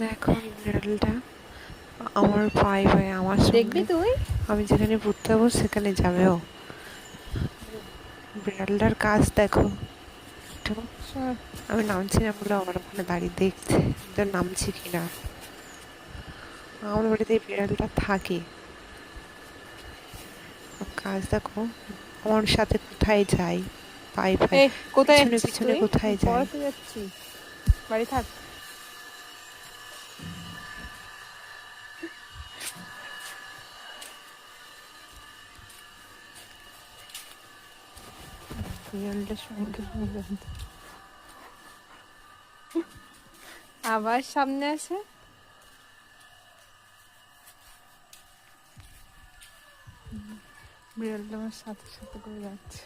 দেখো বিড়ালটা আমার পায়ে পায়ে আমার দেখবি সঙ্গে, তুই? আমি যেখানে ঘুরতে যাবো সেখানে যাবেও। বিড়ালটার কাজ দেখো একটু। সর। আমি নামছি না বলে আমার ওখানে দাঁড়িয়ে দেখছে যে নামছি কিনা। আমার বাড়িতে এই বিড়ালটা থাকে, ওর কাজ দেখো। আমার সাথে কোথায় যায়, পায়ে পায়ে এই কোথায় পিছনে যাচ্ছিস পিছনে তুই? কোথায় যায়। পড়াতে যাচ্ছিস? বাড়ি থাক। বিড়ালটার সঙ্গে আবার সামনে আসে। বিড়ালটা আমার সাথে সাথে করে যাচ্ছে।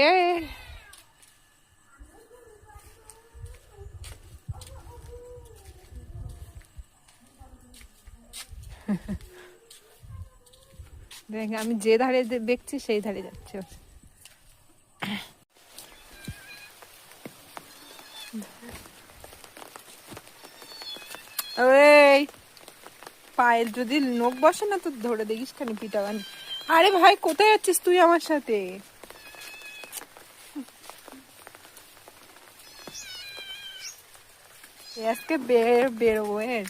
এ দেখ, আমি যে ধারে দেখছি সেই ধারে যাচ্ছে ও। এই পায়ের যদি নখ বসে না তো ধরে দেখিস খানি পিটাবানি। আরে ভাই, কোথায় যাচ্ছিস তুই আমার সাথে? আজকে বেরোবো এর।